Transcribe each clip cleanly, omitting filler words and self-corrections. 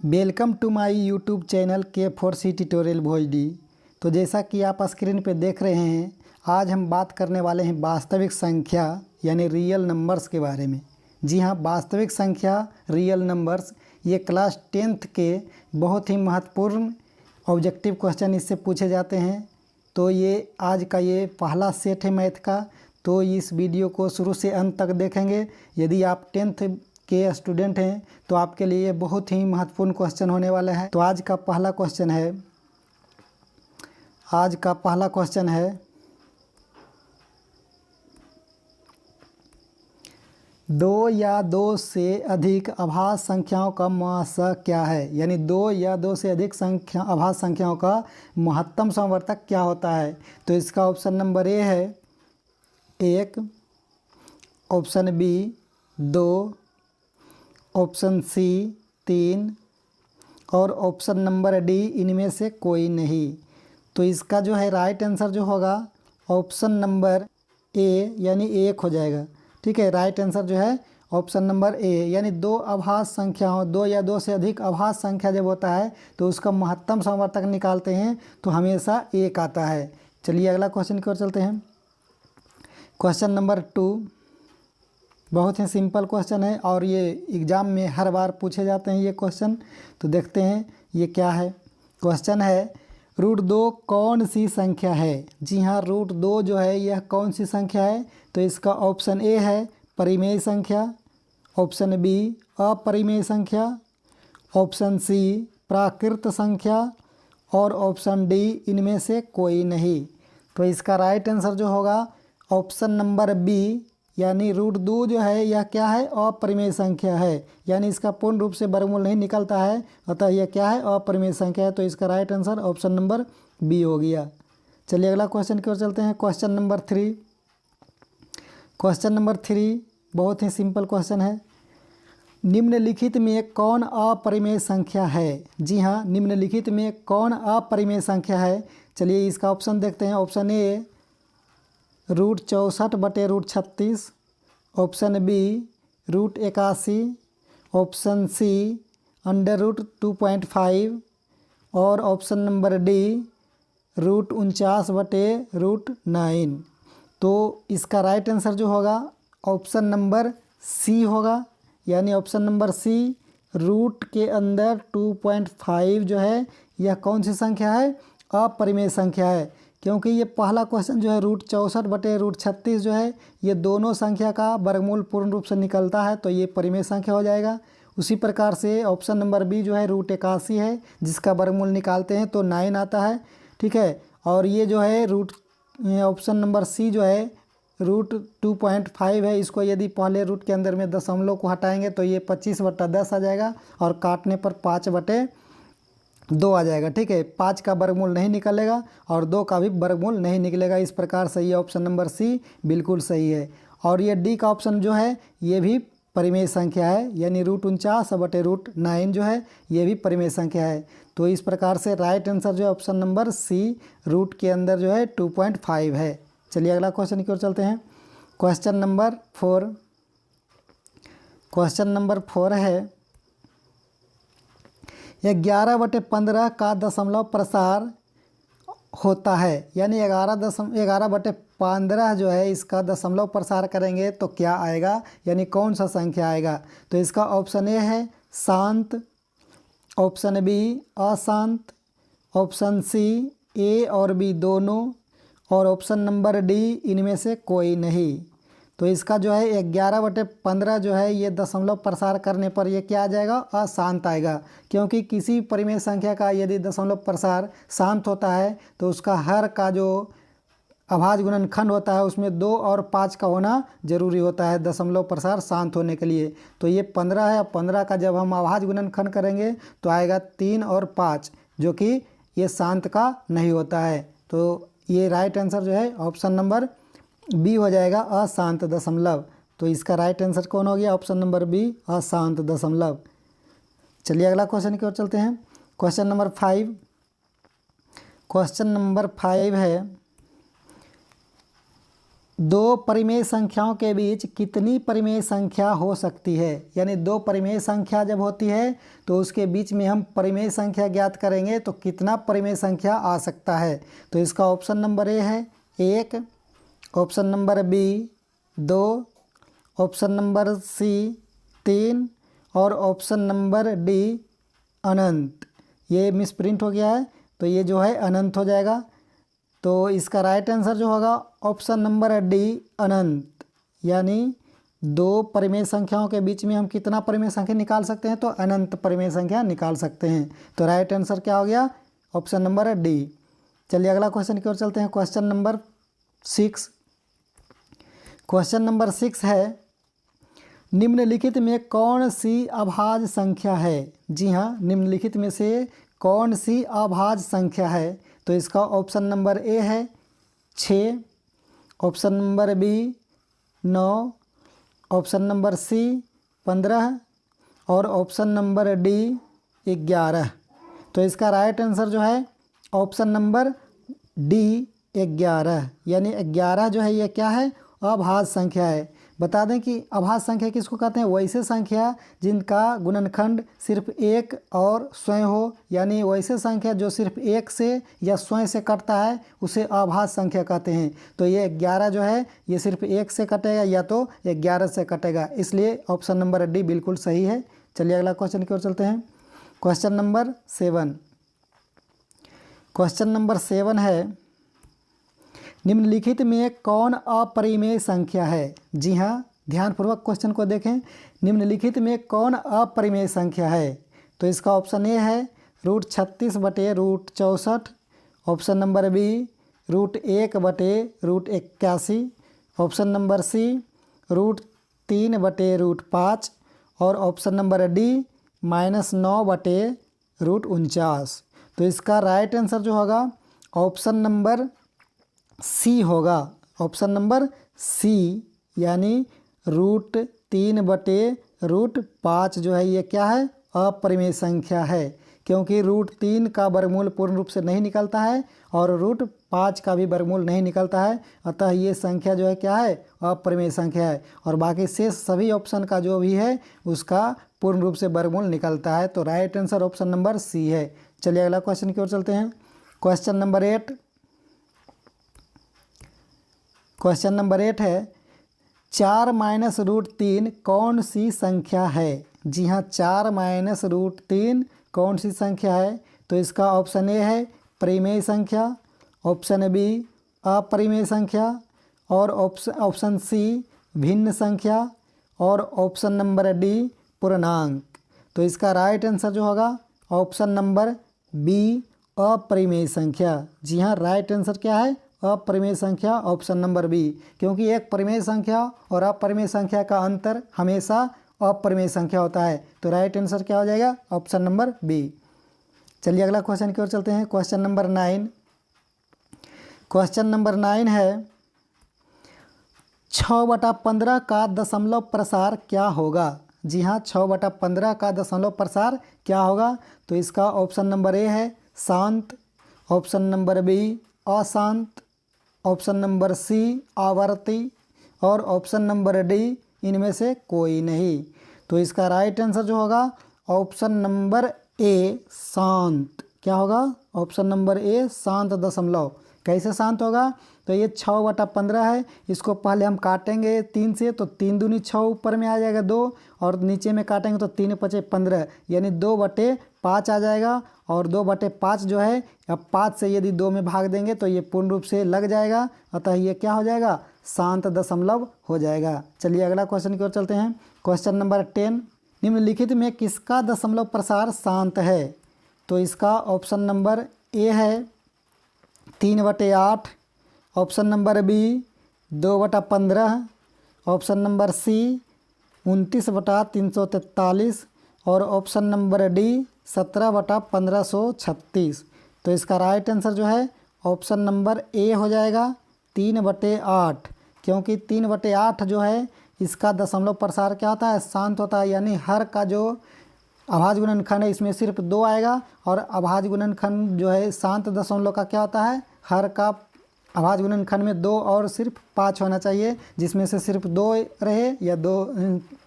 Welcome to my YouTube channel K4C tutorial Bhojdi. तो जैसा कि आप स्क्रीन पे देख रहे हैं, आज हम बात करने वाले हैं वास्तविक संख्या यानी रियल नंबर्स के बारे में। जी हाँ, वास्तविक संख्या रियल नंबर्स ये क्लास 10th के बहुत ही महत्वपूर्ण ऑब्जेक्टिव क्वेश्चन इससे पूछे जाते हैं। तो ये आज का ये पहला सेट है मैथ का। तो इस वीडियो को शुरू से अंत तक देखेंगे। यदि आप 10th के स्टूडेंट हैं तो आपके लिए बहुत ही महत्वपूर्ण क्वेश्चन होने वाला है। तो आज का पहला क्वेश्चन है 2 या 2 से अधिक अभाज्य संख्याओं का महासक क्या है। यानी 2 या 2 से अधिक अभाज्य संख्याओं का महत्तम समवर्तक क्या होता है। तो इसका ऑप्शन नंबर ए है 1, ऑप्शन बी 2, ऑप्शन सी 3 और ऑप्शन नंबर डी इनमें से कोई नहीं। तो इसका जो है राइट आंसर जो होगा ऑप्शन नंबर ए यानी 1 हो जाएगा। ठीक है, राइट आंसर जो है ऑप्शन नंबर ए यानी 2 अभाज्य संख्याओं 2 या 2 से अधिक अभाज्य संख्या जब होता है तो उसका महत्तम समवर्तक निकालते हैं तो हमेशा 1 आता है। चलिए अगला क्वेश्चन की ओर चलते हैं। क्वेश्चन नंबर 2 बहुत ही सिंपल क्वेश्चन है और ये एग्ज़ाम में हर बार पूछे जाते हैं ये क्वेश्चन। तो देखते हैं ये क्या है। क्वेश्चन है √2 कौन सी संख्या है। जी हाँ, √2 जो है यह कौन सी संख्या है। तो इसका ऑप्शन ए है परिमेय संख्या, ऑप्शन बी अपरिमेय संख्या, ऑप्शन सी प्राकृत संख्या और ऑप्शन डी इनमें से कोई नहीं। तो इसका राइट आंसर जो होगा ऑप्शन नंबर बी यानी √2 जो है यह क्या है अपरिमेय संख्या है। यानी इसका पूर्ण रूप से वर्गमूल नहीं निकलता है, अतः यह क्या है अपरिमेय संख्या है। तो इसका right answer option number B हो गया। चलिए अगला क्वेश्चन की ओर चलते हैं। क्वेश्चन नंबर 3 बहुत ही सिंपल क्वेश्चन है। निम्नलिखित में कौन अपरिमेय संख्या है। जी हाँ, निम्नलिखित में कौन अपरिमेय संख्या है। चलिए इसका ऑप्शन देखते हैं। Option A √64/√36, option B √81, option C √2.5 और ऑप्शन नंबर डी √49/√9। तो इसका राइट आंसर जो होगा ऑप्शन नंबर सी होगा। यानी ऑप्शन नंबर सी रूट के अंदर 2.5 जो है यह कौन सी संख्या है अपरिमेय संख्या है। क्योंकि ये पहला क्वेश्चन जो है √64/√36 जो है ये दोनों संख्या का वर्गमूल पूर्ण रूप से निकलता है तो ये परिमेय संख्या हो जाएगा। उसी प्रकार से ऑप्शन नंबर बी जो है √81 है जिसका वर्गमूल निकालते हैं तो 9 आता है। ठीक है, और ये जो है ऑप्शन नंबर सी जो है √2.5 है। इसको यदि पहले रूट के अंदर में दशमलव को हटाएंगे तो ये 25/10 आ जाएगा और काटने पर 5/2 आ जाएगा। ठीक है, 5 का वर्गमूल नहीं निकलेगा और 2 का भी वर्गमूल नहीं निकलेगा। इस प्रकार से ये ऑप्शन नंबर सी बिल्कुल सही है। और ये डी का ऑप्शन जो है ये भी परिमेय संख्या है यानी √49/√9 जो है ये भी परिमेय संख्या है। तो इस प्रकार से राइट आंसर जो है ऑप्शन नंबर सी रूट के अंदर जो है 2.5 है। चलिए अगला क्वेश्चन की ओर चलते हैं। क्वेश्चन नंबर 4 है 11/15 का दशमलव प्रसार होता है। यानी 11/15 जो है इसका दशमलव प्रसार करेंगे तो क्या आएगा, यानी कौन सा संख्या आएगा। तो इसका ऑप्शन ए है शांत, ऑप्शन बी अशांत, ऑप्शन सी ए और बी दोनों और ऑप्शन नंबर डी इनमें से कोई नहीं। तो इसका जो है 11/15 जो है ये दशमलव प्रसार करने पर ये क्या आ जाएगा अशांत आएगा। क्योंकि किसी परिमेय संख्या का यदि दशमलव प्रसार शांत होता है तो उसका हर का जो अभाज्य गुणनखंड होता है उसमें 2 और 5 का होना जरूरी होता है दशमलव प्रसार शांत होने के लिए। तो ये 15 है। 15 का जब हम अभाज्य गुणनखंड करेंगे तो आएगा 3 और 5 जो कि ये शांत का नहीं होता है। तो ये राइट आंसर जो है ऑप्शन नंबर बी हो जाएगा अशांत दशमलव। तो इसका राइट आंसर कौन हो गया ऑप्शन नंबर बी अशांत दशमलव। चलिए अगला क्वेश्चन की ओर चलते हैं। क्वेश्चन नंबर 5 है दो परिमेय संख्याओं के बीच कितनी परिमेय संख्या हो सकती है, यानी दो परिमेय संख्या जब होती है तो उसके बीच में हम परिमेय संख्या ज्ञात करेंगे तो कितना परिमेय संख्या आ सकता है। तो इसका ऑप्शन नंबर ए है 1, option number B 2, option number C 3 और ऑप्शन नंबर डी अनंत। ये मिस प्रिंट हो गया है तो ये जो है अनंत हो जाएगा। तो इसका राइट आंसर जो होगा ऑप्शन नंबर डी अनंत, यानी दो परिमेय संख्याओं के बीच में हम कितना परिमेय संख्या निकाल सकते हैं, तो अनंत परिमेय संख्या निकाल सकते हैं। तो राइट आंसर क्या हो गया, ऑप्शन नंबर डी। चलिए अगला क्वेश्चन की ओर चलते हैं। Question number 6। क्वेश्चन नंबर 6 है, निम्नलिखित में कौन सी अभाज्य संख्या है। जी हाँ, निम्नलिखित में से कौन सी अभाज्य संख्या है। तो इसका ऑप्शन नंबर ए है 6, option number B 9, option number C 15 और ऑप्शन नंबर डी 11। तो इसका राइट आंसर जो है ऑप्शन नंबर डी 11, यानी 11 जो है ये क्या है, अभाज्य संख्या है। बता दें कि अभाज्य संख्या किसको कहते हैं, वैसे संख्या जिनका गुणनखंड सिर्फ एक और स्वयं हो, यानी वैसे संख्या जो सिर्फ एक से या स्वयं से कटता है उसे अभाज्य संख्या कहते हैं। तो ये 11 जो है ये सिर्फ एक से कटेगा या तो 11 से कटेगा, इसलिए ऑप्शन नंबर डी बिल्कुल सही है। चलिए अगला क्वेश्चन की ओर चलते हैं। Question number 7। क्वेश्चन नंबर 7 है, निम्नलिखित में कौन अपरिमेय संख्या है। जी हाँ, ध्यानपूर्वक क्वेश्चन को देखें। निम्नलिखित में कौन अपरिमेय संख्या है। तो इसका ऑप्शन ए है √36/√64, option number B √1/√81, option number C √3/√5 और ऑप्शन नंबर डी -9/√49। तो इसका राइट आंसर जो होगा ऑप्शन नंबर सी होगा, ऑप्शन नंबर सी, यानी √3/√5 जो है ये क्या है, अपरिमेय संख्या है, क्योंकि √3 का वर्गमूल पूर्ण रूप से नहीं निकलता है और √5 का भी वर्गमूल नहीं निकलता है, अतः ये संख्या जो है क्या है, अपरिमेय संख्या है। और बाकी शेष सभी ऑप्शन का जो भी है उसका पूर्ण रूप से वर्गमूल निकलता है। तो right answer option number C है। चलिए अगला क्वेश्चन की ओर चलते हैं। Question number 8। क्वेश्चन नंबर 8 है, 4 - √3 कौन सी संख्या है। जी हाँ, 4 - √3 कौन सी संख्या है। तो इसका ऑप्शन ए है परिमेय संख्या, ऑप्शन बी अपरिमेय संख्या और ऑप्शन सी भिन्न संख्या और ऑप्शन नंबर डी पूर्णांक। तो इसका राइट आंसर जो होगा ऑप्शन नंबर बी अपरिमेय संख्या। जी हाँ, राइट आंसर क्या है, अपरिमेय संख्या, ऑप्शन नंबर बी, क्योंकि एक परिमेय संख्या और अपरिमेय संख्या का अंतर हमेशा अपरिमेय संख्या होता है। तो राइट आंसर क्या हो जाएगा, ऑप्शन नंबर बी। चलिए अगला क्वेश्चन की ओर चलते हैं। Question number 9। क्वेश्चन नंबर 9 है, 6/15 का दशमलव प्रसार क्या होगा। जी हाँ, 6/15 का दशमलव प्रसार क्या होगा। तो इसका ऑप्शन नंबर ए है शांत, ऑप्शन नंबर बी अशांत, ऑप्शन नंबर सी आवर्ती और ऑप्शन नंबर डी इनमें से कोई नहीं। तो इसका राइट आंसर जो होगा ऑप्शन नंबर ए शांत। क्या होगा, ऑप्शन नंबर ए शांत दशमलव। कैसे शांत होगा, तो ये 6/15 है, इसको पहले हम काटेंगे 3 से, तो 3 दूनी 6 ऊपर में आ जाएगा 2 और नीचे में काटेंगे तो 3 × 5 = 15, यानी 2/5 आ जाएगा। और 2/5 जो है, अब 5 से यदि 2 में भाग देंगे तो ये पूर्ण रूप से लग जाएगा, अतः ये क्या हो जाएगा, शांत दशमलव हो जाएगा। चलिए अगला क्वेश्चन की ओर चलते हैं। क्वेश्चन नंबर 10, निम्नलिखित में किसका दशमलव प्रसार शांत है। तो इसका ऑप्शन नंबर ए है 3/8, option number B 2/15, option number C 29/343 और ऑप्शन नंबर डी 17/1536। तो इसका राइट आंसर जो है ऑप्शन नंबर ए हो जाएगा 3/8, क्योंकि 3/8 जो है इसका दशमलव प्रसार क्या होता है, शांत होता है, यानी हर का जो अभाज्य गुणनखंड है इसमें सिर्फ 2 आएगा और अभाज्य गुणनखंड जो है शांत दशमलव का क्या होता है, हर का अभाज्य गुणनखंड में 2 और सिर्फ 5 होना चाहिए, जिसमें से सिर्फ 2 रहे या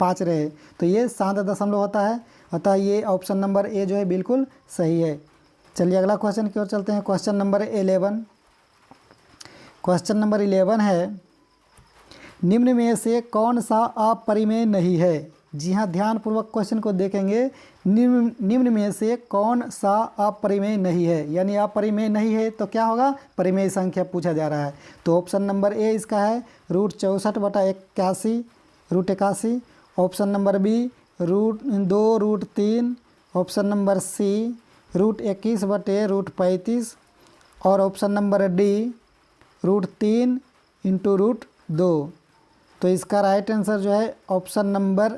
5 रहे, तो ये शांत दशमलव होता है। अतः ये ऑप्शन नंबर ए जो है बिल्कुल सही है। चलिए अगला क्वेश्चन की ओर चलते हैं। Question number 11। क्वेश्चन नंबर 11 है, निम्न में से कौन सा अपरिमेय नहीं है। जी हाँ, ध्यानपूर्वक क्वेश्चन को देखेंगे। निम्न में से कौन सा अपरिमेय नहीं है, यानी अपरिमेय नहीं है तो क्या होगा, परिमेय संख्या पूछा जा रहा है। तो ऑप्शन नंबर ए इसका है √64/81 √81। Option number B √2√3। Option number C √21/√35 और ऑप्शन नंबर डी √3 × √2। तो इसका राइट आंसर जो है ऑप्शन नंबर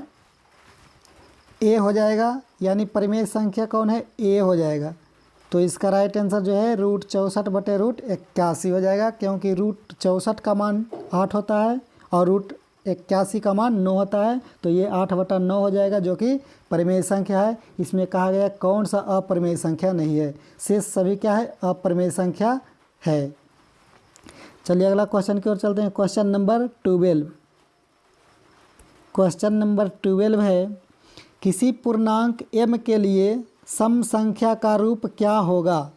ए हो जाएगा, यानी परिमेय संख्या कौन है, ए हो जाएगा। तो इसका राइट आंसर जो है √64/81 हो जाएगा, क्योंकि √64 का मान 8 होता है और √81 का मान 9 होता है, तो ये 8/9 हो जाएगा, जो कि परिमेय संख्या है। इसमें कहा गया कौन सा अपरिमेय संख्या नहीं है, शेष सभी क्या है, अपरिमेय संख्या है। चलिए अगला क्वेश्चन की ओर चलते हैं। Question number 12। क्वेश्चन नंबर 12 है, किसी पूर्णांक m के लिए सम संख्या का रूप क्या होगा।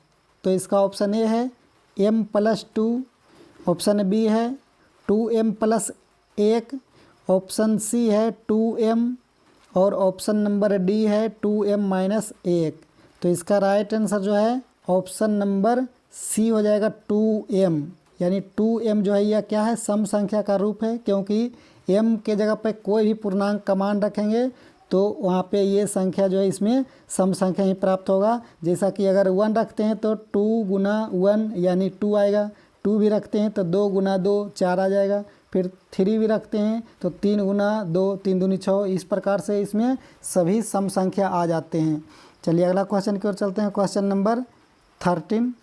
तो इसका ऑप्शन ए है m+2, ऑप्शन बी है 2m+1, ऑप्शन सी है 2m और ऑप्शन नंबर डी है 2m-1। तो इसका राइट आंसर जो है ऑप्शन नंबर सी हो जाएगा 2m, यानी 2m जो है यह क्या है, सम संख्या का रूप है, क्योंकि m के जगह पे कोई भी पूर्णांक का मान रखेंगे तो वहाँ पे ये संख्या जो है इसमें सम संख्या ही प्राप्त होगा। जैसा कि अगर 1 रखते हैं तो 2 × 1 यानी 2 आएगा, 2 भी रखते हैं तो 2 × 2 4 आ जाएगा, फिर 3 भी रखते हैं तो 3 × 2 3 दूनी 6। इस प्रकार से इसमें सभी सम संख्या आ जाते हैं। चलिए अगला क्वेश्चन की ओर चलते हैं। Question number 13।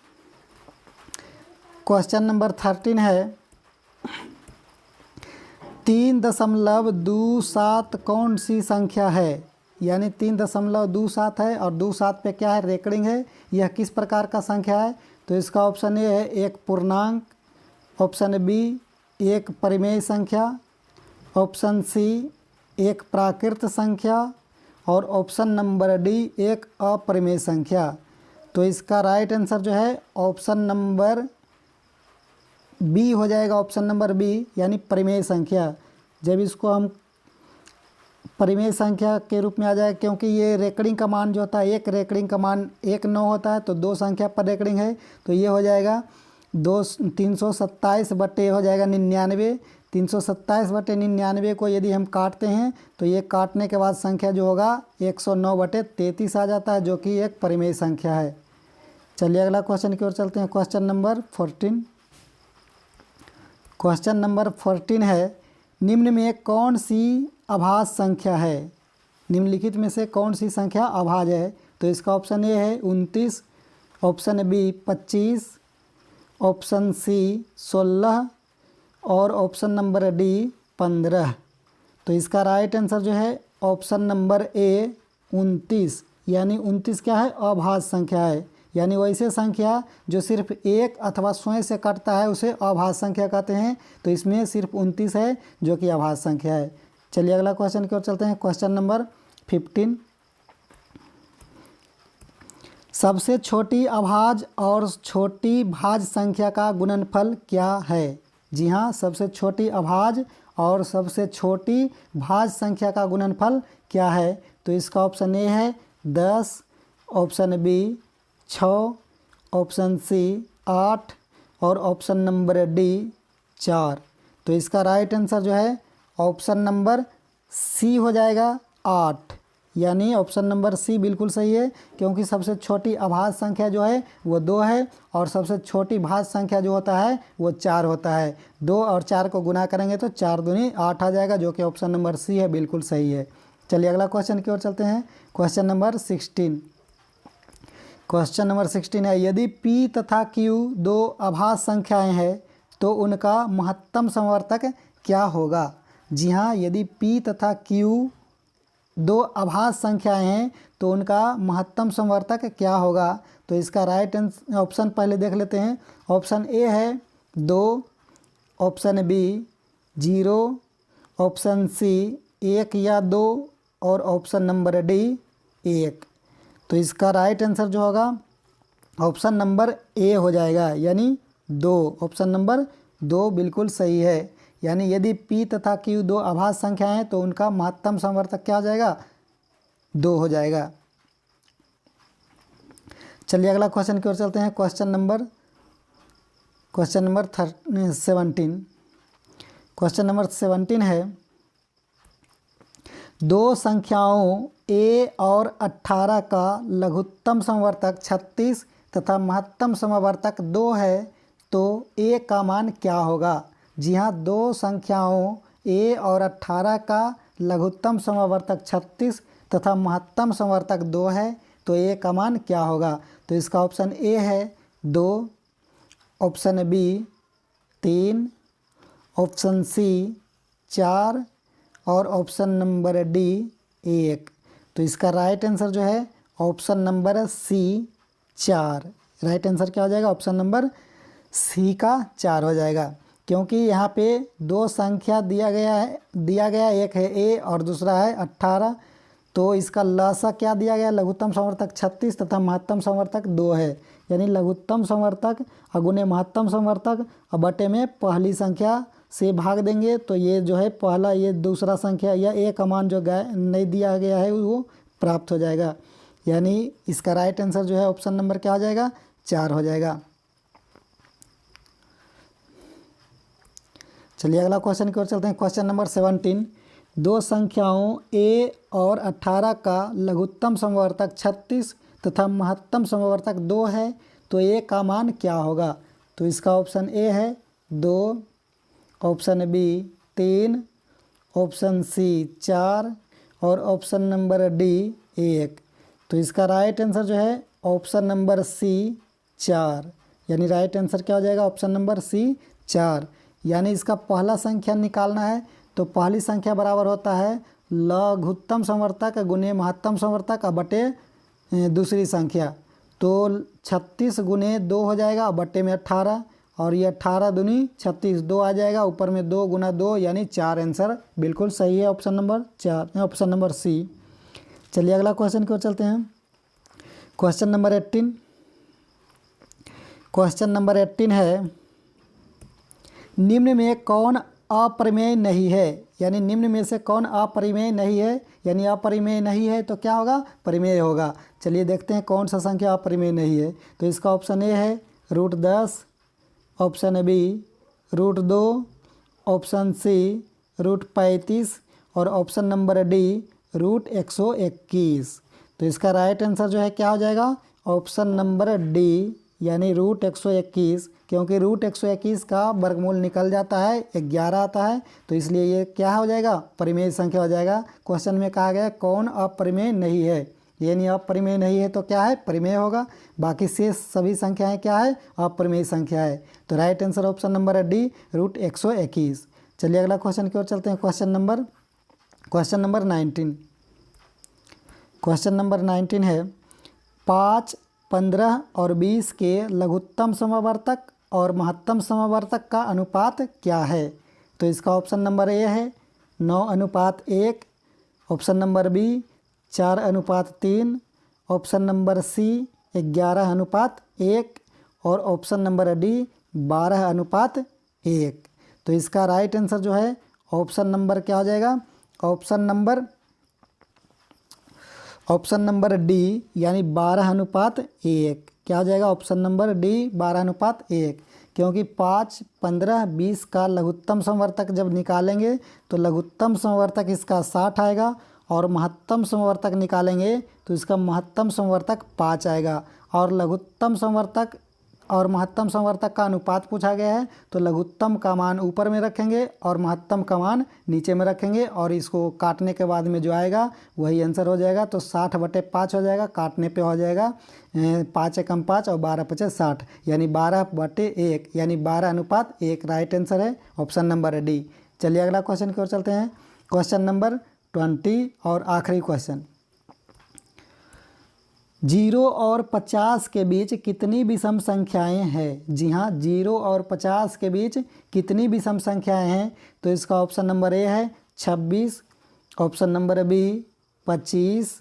क्वेश्चन नंबर 13 है, 3.27 कौन सी संख्या है, यानी 3.27 है और 27 पे क्या है, रेकड़िंग है, यह किस प्रकार का संख्या है। तो इसका ऑप्शन ए है एक पूर्णांक, ऑप्शन बी एक परिमेय संख्या, ऑप्शन सी एक प्राकृत संख्या और ऑप्शन नंबर डी एक अपरिमेय संख्या। तो इसका राइट आंसर जो है ऑप्शन नंबर बी हो जाएगा, ऑप्शन नंबर बी, यानी परिमेय संख्या। जब इसको हम परिमेय संख्या के रूप में आ जाए, क्योंकि ये रेकड़िंग का मान जो होता है, एक रेकड़िंग का मान 1 9 होता है, तो 2 संख्या पर रेकड़िंग है, तो ये हो जाएगा 327 हो जाएगा 99। 327/99 को यदि हम काटते हैं तो ये काटने के बाद संख्या जो होगा 109/33 आ जाता है, जो कि एक परिमेय संख्या है। चलिए अगला क्वेश्चन की ओर चलते हैं। Question number 14। क्वेश्चन नंबर 14 है, निम्न में कौन सी अभाज्य संख्या है। निम्नलिखित में से कौन सी संख्या अभाज्य है। तो इसका ऑप्शन ए है 29, ऑप्शन बी 25, ऑप्शन सी 16 और ऑप्शन नंबर डी 15। तो इसका राइट आंसर जो है ऑप्शन नंबर ए 29, यानी 29 क्या है, अभाज्य संख्या है, यानी वैसे संख्या जो सिर्फ एक अथवा स्वयं से कटता है उसे अभाज्य संख्या कहते हैं। तो इसमें सिर्फ 29 है जो कि अभाज्य संख्या है। चलिए अगला क्वेश्चन की ओर चलते हैं। Question number 15। सबसे छोटी अभाज्य और छोटी भाज्य संख्या का गुणनफल क्या है। जी हाँ, सबसे छोटी अभाज्य और सबसे छोटी भाज्य संख्या का गुणनफल क्या है। तो इसका ऑप्शन ए है 10, ऑप्शन बी 6, ऑप्शन सी 8 और ऑप्शन नंबर डी 4। तो इसका राइट आंसर जो है ऑप्शन नंबर सी हो जाएगा 8, यानी ऑप्शन नंबर सी बिल्कुल सही है, क्योंकि सबसे छोटी अभाज्य संख्या जो है वो 2 है और सबसे छोटी भाज्य संख्या जो होता है वो 4 होता है। 2 और 4 को गुना करेंगे तो 4 दूनी 8 आ जाएगा, जो कि ऑप्शन नंबर सी है, बिल्कुल सही है। चलिए अगला क्वेश्चन की ओर चलते हैं। Question number 16। क्वेश्चन नंबर 16 है, यदि p तथा q 2 अभाज्य संख्याएं हैं तो उनका महत्तम समवर्तक क्या होगा। जी हाँ, यदि p तथा q 2 अभाज्य संख्याएं हैं तो उनका महत्तम समवर्तक क्या होगा। तो इसका राइट ऑप्शन पहले देख लेते हैं। ऑप्शन ए है 2, ऑप्शन बी 0, ऑप्शन सी 1 या 2 और ऑप्शन नंबर डी 1। तो इसका राइट आंसर जो होगा ऑप्शन नंबर ए हो जाएगा, यानी 2। ऑप्शन नंबर 2 बिल्कुल सही है। यानी यदि P तथा Q दो अभाज्य संख्याएं हैं तो उनका महत्तम समवर्तक क्या हो जाएगा? 2 हो जाएगा। चलिए अगला क्वेश्चन की ओर चलते हैं। Question number 17। क्वेश्चन नंबर 17 है, दो संख्याओं a और 18 का लघुत्तम समवर्तक 36 तथा महत्तम समवर्तक 2 है, तो a का मान क्या होगा? जी हाँ, दो संख्याओं a और 18 का लघुत्तम समवर्तक 36 तथा महत्तम समवर्तक 2 है, तो a का मान क्या होगा? तो इसका ऑप्शन ए है 2, ऑप्शन बी 3, ऑप्शन सी 4 और ऑप्शन नंबर डी 1। तो इसका राइट आंसर जो है option number C 4। Right answer क्या हो जाएगा? ऑप्शन नंबर सी का 4 हो जाएगा, क्योंकि यहाँ पे दो संख्या दिया गया एक है a और दूसरा है 18। तो इसका लसा क्या दिया गया? लघुत्तम समवर्तक 36 तथा महत्तम समवर्तक 2 है। यानी लघुत्तम समवर्तक अगुने महत्तम समवर्तक और बटे में पहली संख्या से भाग देंगे, तो ये जो है पहला, ये दूसरा संख्या या ए का मान जो नहीं दिया गया है वो प्राप्त हो जाएगा। यानी इसका राइट आंसर जो है ऑप्शन नंबर क्या हो जाएगा? 4 हो जाएगा। चलिए अगला क्वेश्चन की ओर चलते हैं। क्वेश्चन नंबर 17, दो संख्याओं a और 18 का लघुत्तम समवर्तक 36 तथा महत्तम समवर्तक 2 है, तो a का मान क्या होगा? तो इसका ऑप्शन ए है 2, ऑप्शन बी 3, ऑप्शन सी 4 और ऑप्शन नंबर डी 1। तो इसका राइट आंसर जो है ऑप्शन नंबर सी 4। यानी राइट आंसर क्या हो जाएगा? Option number C 4। यानी इसका पहला संख्या निकालना है, तो पहली संख्या बराबर होता है लघुत्तम समवर्तक गुने महत्तम समवर्तक बटे दूसरी संख्या। तो 36 गुने 2 हो जाएगा बटे में 18, और ये 18 दूनी 36, 2 आ जाएगा, ऊपर में 2 गुना 2 यानी 4 आंसर बिल्कुल सही है option number 4, option number C. चलिए अगला क्वेश्चन की ओर चलते हैं। Question number 18। क्वेश्चन नंबर 18 है, निम्न में कौन अपरिमेय नहीं है? यानी निम्न में से कौन अपरिमेय नहीं है? यानी अपरिमेय नहीं है तो क्या होगा? परिमेय होगा। चलिए देखते हैं कौन सा संख्या अपरिमेय नहीं है। तो इसका ऑप्शन ए है √10, ऑप्शन बी √2, ऑप्शन सी √35 और ऑप्शन नंबर डी √121। तो इसका राइट आंसर जो है क्या हो जाएगा? ऑप्शन नंबर डी, यानी √121, क्योंकि √121 का वर्गमूल निकल जाता है 11 आता है, तो इसलिए ये क्या हो जाएगा? परिमेय संख्या हो जाएगा। क्वेश्चन में कहा गया कौन अपरिमेय नहीं है, यानी अपरिमेय नहीं है तो क्या है? परिमेय होगा। बाकी शेष सभी संख्याएं क्या है? अपरिमेय संख्या है। तो right answer option number D √121। चलिए अगला क्वेश्चन की ओर चलते हैं। Question number 19। क्वेश्चन नंबर 19 है, 5, 15 और 20 के लघुत्तम समवर्तक और महत्तम समवर्तक का अनुपात क्या है? तो इसका ऑप्शन नंबर ए है 9:1, option number B 4:3, option number C 11:1 और ऑप्शन नंबर डी 12:1। तो इसका राइट आंसर जो है ऑप्शन नंबर क्या हो जाएगा? ऑप्शन नंबर डी, यानी 12:1। क्या हो जाएगा? ऑप्शन नंबर डी 12:1, क्योंकि 5, 15, 20 का लघुत्तम समवर्तक जब निकालेंगे तो लघुत्तम समवर्तक इसका 60 आएगा, और महत्तम समवर्तक निकालेंगे तो इसका महत्तम समवर्तक 5 आएगा। और लघुत्तम समवर्तक और महत्तम समवर्तक का अनुपात पूछा गया है, तो लघुत्तम का मान ऊपर में रखेंगे और महत्तम का मान नीचे में रखेंगे, और इसको काटने के बाद में जो आएगा वही आंसर हो जाएगा। तो 60/5 हो जाएगा, काटने पे हो जाएगा 5 एकम 5 और 12×5 60, यानी 12/1, यानी 12:1 राइट आंसर है ऑप्शन नंबर डी। चलिए अगला क्वेश्चन की ओर चलते हैं। क्वेश्चन नंबर 20 और आखिरी क्वेश्चन। 0 और 50 के बीच कितनी विषम संख्याएं हैं? जी हाँ, 0 और 50 के बीच कितनी विषम संख्याएं हैं? तो इसका ऑप्शन नंबर ए है 26, option number B 25,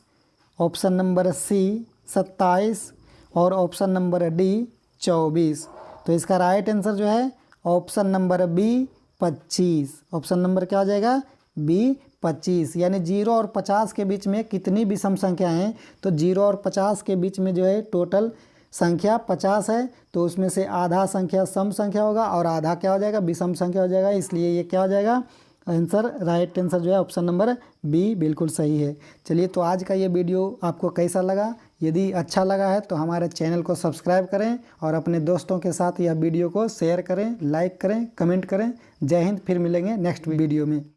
option number C 27 और ऑप्शन नंबर डी 24। तो इसका राइट आंसर जो है option number B 25। Option number क्या हो जाएगा? बी 25। यानी 0 और 50 के बीच में कितनी विषम संख्या हैं? तो 0 और 50 के बीच में जो है टोटल संख्या 50 है, तो उसमें से आधा संख्या सम संख्या होगा और आधा क्या हो जाएगा? विषम संख्या हो जाएगा। इसलिए ये क्या हो जाएगा? आंसर, राइट आंसर जो है ऑप्शन नंबर बी बिल्कुल सही है। चलिए, तो आज का ये वीडियो आपको कैसा लगा? यदि अच्छा लगा है तो हमारे चैनल को सब्सक्राइब करें और अपने दोस्तों के साथ यह वीडियो को शेयर करें, लाइक करें, कमेंट करें। जय हिंद। फिर मिलेंगे नेक्स्ट वीडियो में।